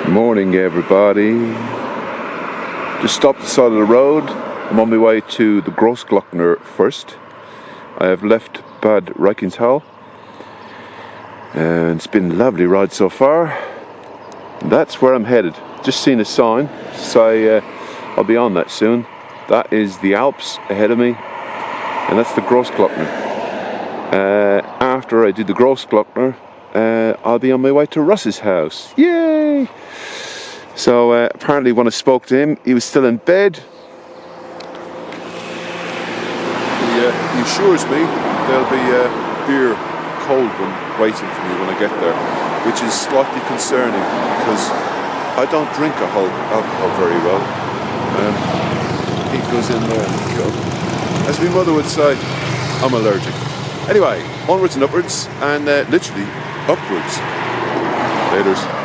Morning, everybody. Just stopped the side of the road. I'm on my way to the Grossglockner first. I have left Bad Reichenthal, and it's been a lovely ride so far. That's where I'm headed. Just seen a sign, so I'll be on that soon. That is the Alps ahead of me, and that's the Grossglockner. After I do the Grossglockner, I'll be on my way to Russ's house. Yay! So apparently when I spoke to him, he was still in bed. He assures me there'll be a beer, cold one, waiting for me when I get there, which is slightly concerning because I don't drink alcohol very well. He goes in there and go. As my mother would say, I'm allergic. Anyway, onwards and upwards, and literally upwards. Laters.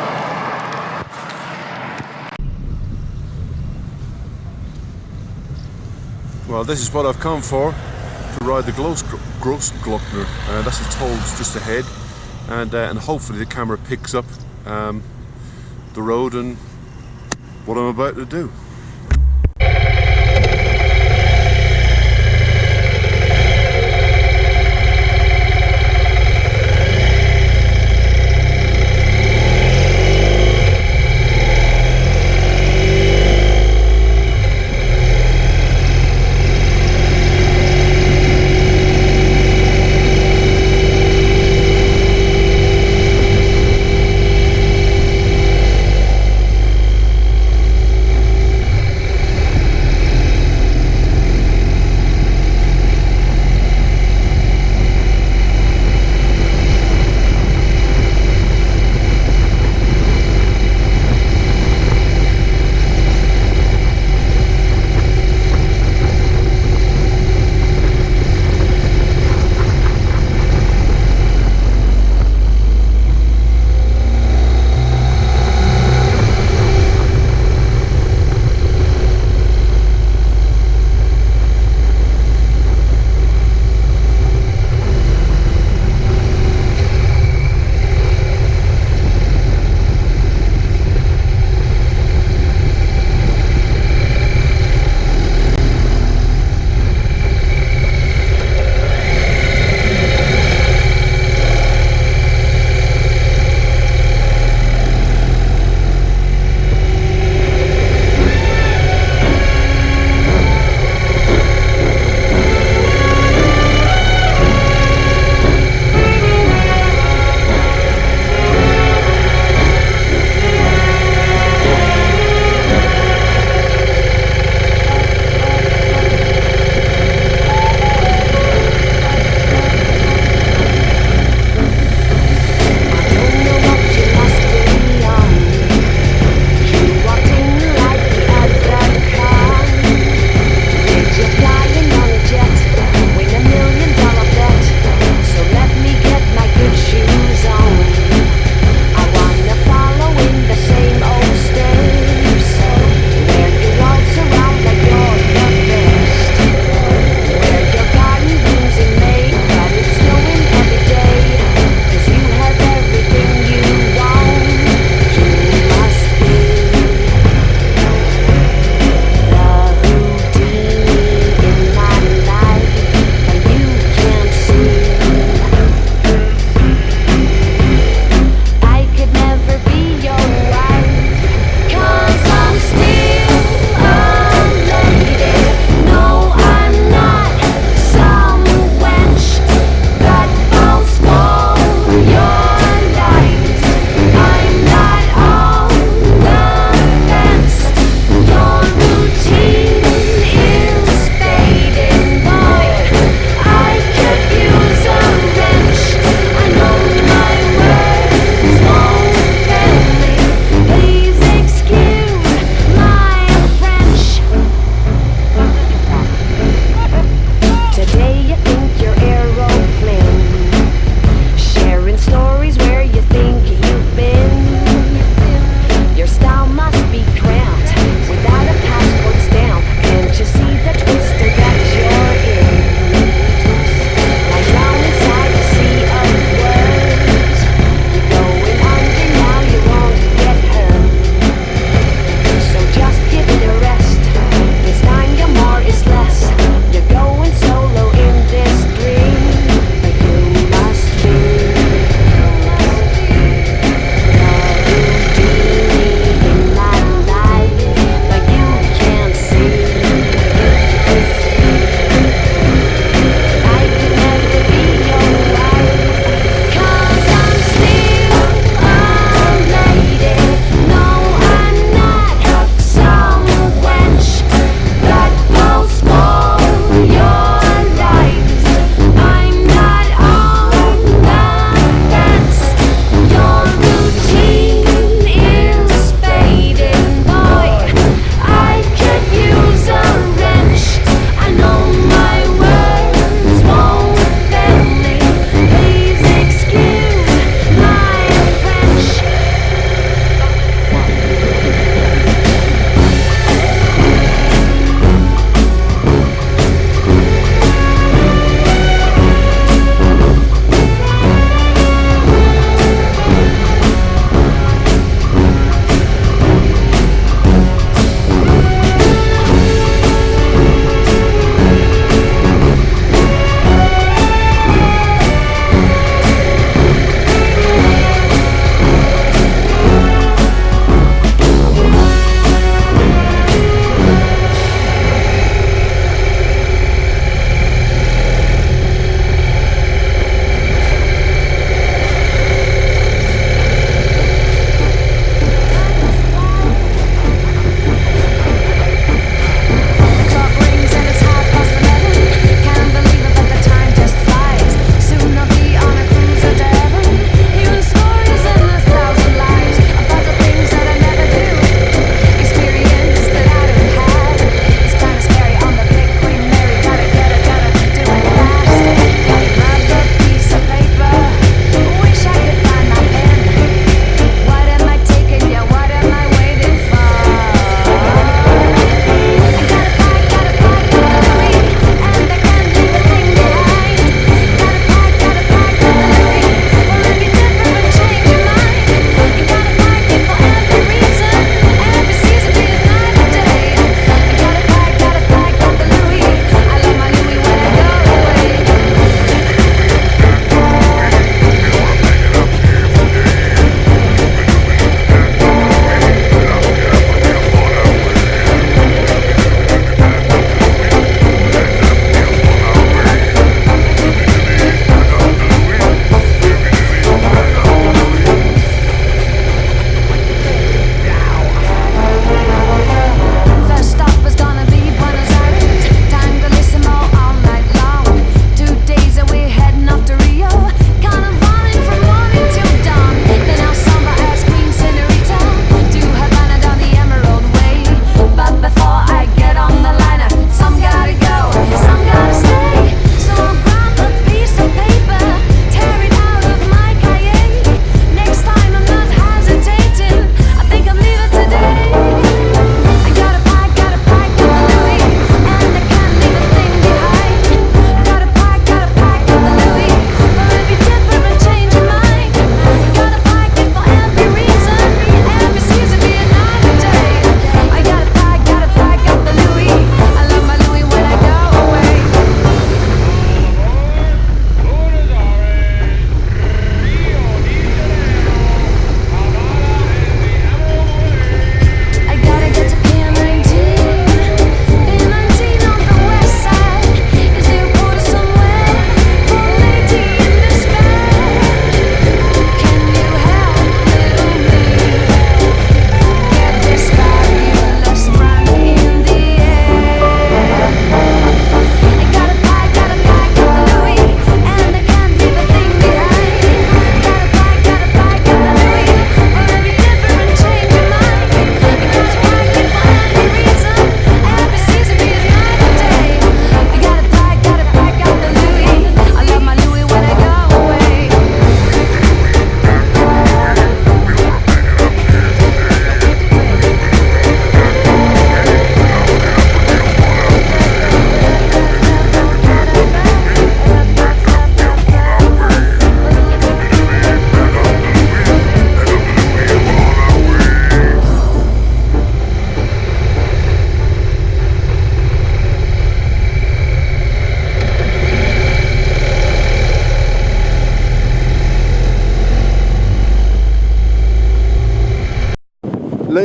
Well, this is what I've come for, to ride the Grossglockner. That's the tolls just ahead, and hopefully the camera picks up the road and what I'm about to do.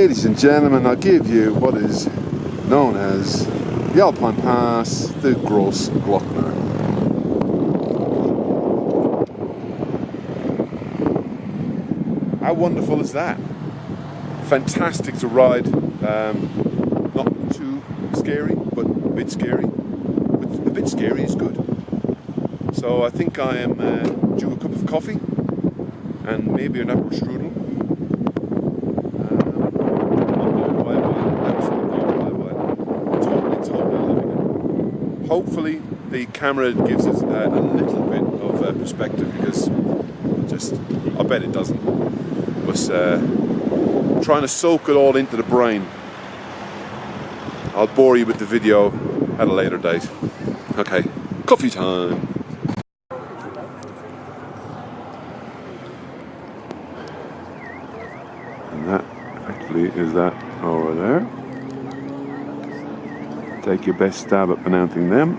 Ladies and gentlemen, I'll give you what is known as the Alpine Pass, the Grossglockner. How wonderful is that? Fantastic to ride, not too scary, but a bit scary. But a bit scary is good. So I think I am due a cup of coffee and maybe an apple strudel. Hopefully the camera gives us a little bit of perspective, because I bet it doesn't. But trying to soak it all into the brain. I'll bore you with the video at a later date. Okay, coffee time. And that actually is that over there. Take your best stab at pronouncing them.